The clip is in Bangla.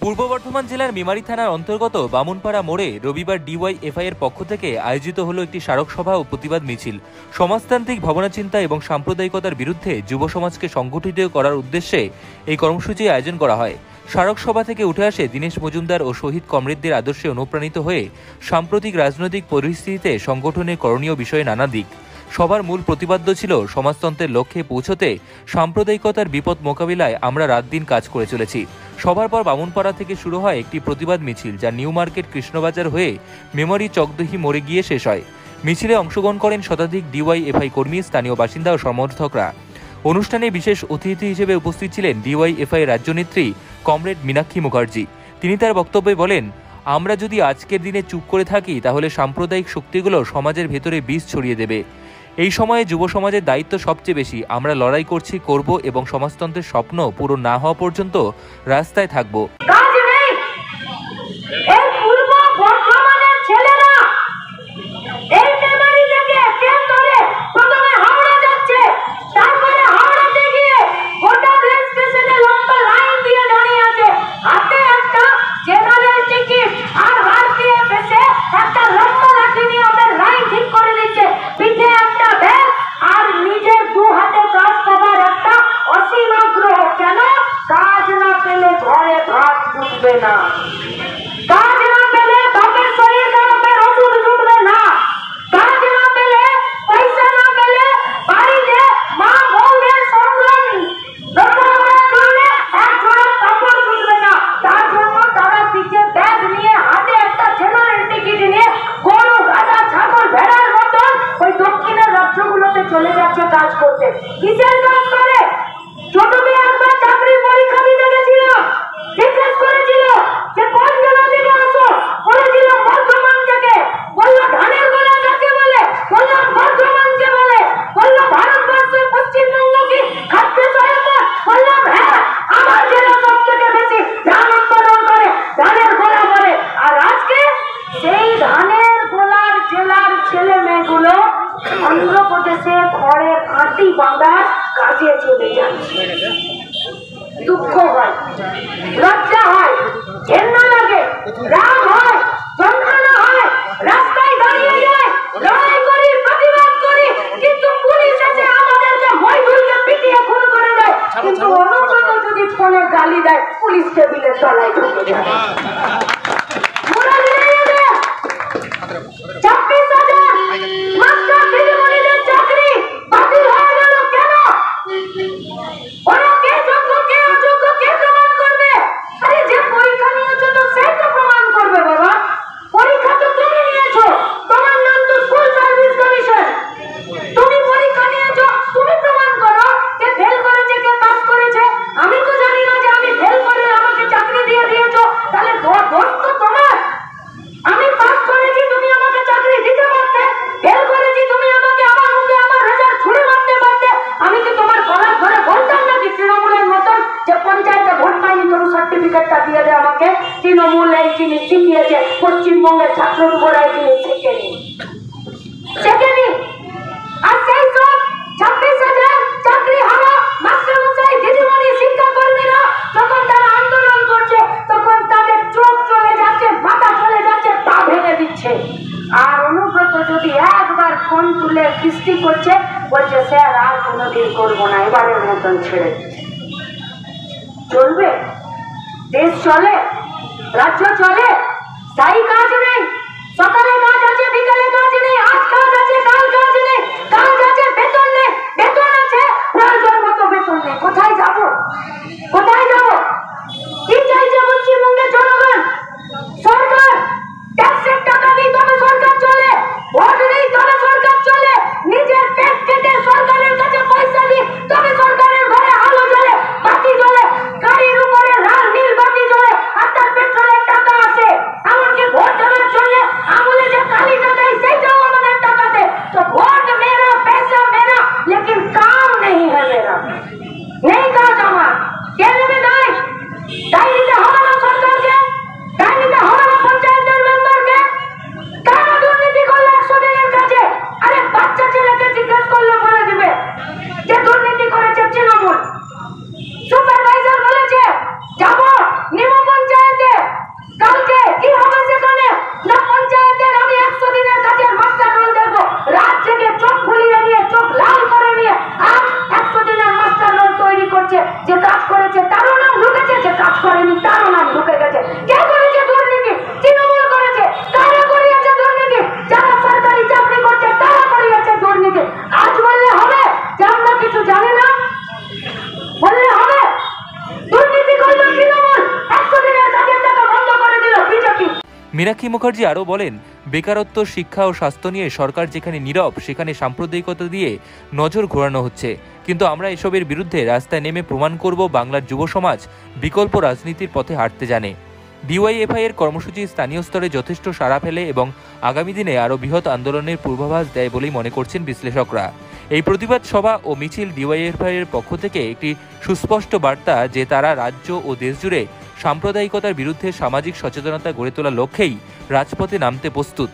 পূর্ব বর্ধমান জেলার মেমারি থানার অন্তর্গত বামুনপাড়া মোড়ে রবিবার ডিওয়াইএফআই এর পক্ষ থেকে আয়োজিত হলো একটি স্মারক সভা ও প্রতিবাদ মিছিল। সমাজতান্ত্রিক ভাবনাচিন্তা এবং সাম্প্রদায়িকতার বিরুদ্ধে যুব সমাজকে সংগঠিত করার উদ্দেশ্যে এই কর্মসূচি আয়োজন করা হয়। স্মারক সভা থেকে উঠে আসে দীনেশ মজুমদার ও শহীদ কমরেডদের আদর্শে অনুপ্রাণিত হয়ে সাম্প্রতিক রাজনৈতিক পরিস্থিতিতে সংগঠনের করণীয় বিষয়ে নানা দিক। সবার মূল প্রতিপাদ্য ছিল সমাজতন্ত্রের লক্ষ্যে পৌঁছতে সাম্প্রদায়িকতার বিপদ মোকাবিলায় আমরা রাত দিন কাজ করে চলেছি। সবার পর বামুনপাড়া থেকে শুরু হয় একটি প্রতিবাদ মিছিল, যা নিউ মার্কেট কৃষ্ণবাজার হয়ে মেমরি চকদহি মোড়ে গিয়ে শেষ হয়। মিছিলে অংশগ্রহণ করেন শতাধিক ডিওয়াইএফআই কর্মী, স্থানীয় বাসিন্দা ও সমর্থকরা। অনুষ্ঠানে বিশেষ অতিথি হিসেবে উপস্থিত ছিলেন ডিওয়াইএফআই রাজ্যনেত্রী কমরেড মীনাক্ষী মুখার্জি। তিনি তার বক্তব্যে বলেন, আমরা যদি আজকের দিনে চুপ করে থাকি তাহলে সাম্প্রদায়িক শক্তিগুলো সমাজের ভেতরে বিষ ছড়িয়ে দেবে। এই সময়ে যুব সমাজের দায়িত্ব সবচেয়ে বেশি। আমরা লড়াই করব এবং সমাজতন্ত্রের স্বপ্ন পূরণ না হওয়া পর্যন্ত রাস্তায় থাকবো। চলে যাচ্ছে কাজ করতে। কিসের কাজ করে? ছোট মেয়ে একবার চাকরি পরীক্ষা দিতে গেছিল, জিজ্ঞেস করেছিল যে কোন জেলা থেকে আসো, বলেছিল বর্ধমান থেকে। বলল ধানের গোলা কাকে বলে? বললাম বর্ধমানকে বলে। বলল ভারতবর্ষে পশ্চিমবঙ্গ কি খাদ্য সহায়তা? বললাম হ্যাঁ, আমার জেলা সব থেকে বেশি ধান উৎপাদন করে, ধানের গোলা বলে। আর আজকে সেই ধানের গোলার জেলার ছেলে মেয়েগুলো অন্ধ্রপ্রদেশে ঘরে আটি বাঁধার কাজে চলে যাচ্ছে। দুঃখ হয়, লজ্জা হয়, ঘেন্না লাগে, রাগ হয়, যন্ত্রণা হয়, রাস্তায় দাঁড়িয়ে যায়, লড়াই করি, প্রতিবাদ করি, কিন্তু পুলিশ এসে আমাদেরকে মইদুলকে পিটিয়ে খুন করে দেয়। কিন্তু অনুব্রত যদি ফোনে গালি দেয়, পুলিশ টেবিলের তলায় ঢুকে যায়। তৃণমূল এই জিনিস শিখিয়েছে, পশ্চিমবঙ্গের ছাত্র যুবরা এই জিনিস শেখেনি। আর সেই সব 26,000 চাকরি হারা মাস্টারমশাই, দিদিমণি, শিক্ষাকর্মীরা যখন তারা আন্দোলন করছে, তখন তাদের চোখ চলে যাচ্ছে, মাথা চলে যাচ্ছে, পা ভেঙে দিচ্ছে। আর অনুব্রত যদি একবার ফোন তুলে কিস্তি করছে, বলছে স্যার আর কোনোদিন করবো না, এবারের মতন ছেড়ে দিচ্ছে। চলবে? দেশ চলে, রাজ্য চলে, তাই কাজ নেই। সকালে কাজ আছে, বিকালে কাজ নেই, আজ কাজ আছে, কাল কাজ নেই, কাজ আছে, বেতন নেই, বেতন আছে, প্রয়োজন মতো বেতন নেই। কোথায় যাব? কোথায় যাব? কি চাইছে পশ্চিমবঙ্গের জনগণ? সরকার ট্যাক্সের টাকা দিই তবে সরকার চলে, ভোট নেই তবে সরকার চলে, নিজের পেট কেটে সরকারের কাছে পয়সা দিই তবে সরকারের ঘরে আলো জ্বলে, বাতি জ্বলে, গাড়ির উপরে লাল নীল বাতি জ্বলে, আর তার পেট্রোলের টাকা আছে। এমনকি ভোট দেওয়ার জন্য আমলে যে কালিটা দেয়, সেটাও আমাদের টাকা দেয়। তো ভোট মেরা মীনাক্ষী মুখার্জি আরও বলেন, বেকারত্ব, শিক্ষা ও স্বাস্থ্য নিয়ে সরকার যেখানে নীরব, সেখানে সাম্প্রদায়িকতা দিয়ে নজর ঘোরানো হচ্ছে। কিন্তু আমরা এসবের বিরুদ্ধে রাস্তায় নেমে প্রমাণ করব বাংলার যুব সমাজ বিকল্প রাজনীতির পথে হাঁটতে জানে। ডিওয়াইএফআই এর কর্মসূচি স্থানীয় স্তরে যথেষ্ট সাড়া ফেলে এবং আগামী দিনে আরও বৃহৎ আন্দোলনের পূর্বাভাস দেয় বলেই মনে করছেন বিশ্লেষকরা। এই প্রতিবাদ সভা ও মিছিল ডিওয়াইএফআই এর পক্ষ থেকে একটি সুস্পষ্ট বার্তা যে তারা রাজ্য ও দেশ জুড়ে সাম্প্রদায়িকতার বিরুদ্ধে সামাজিক সচেতনতা গড়ে তোলার লক্ষ্যেই রাজপথে নামতে প্রস্তুত।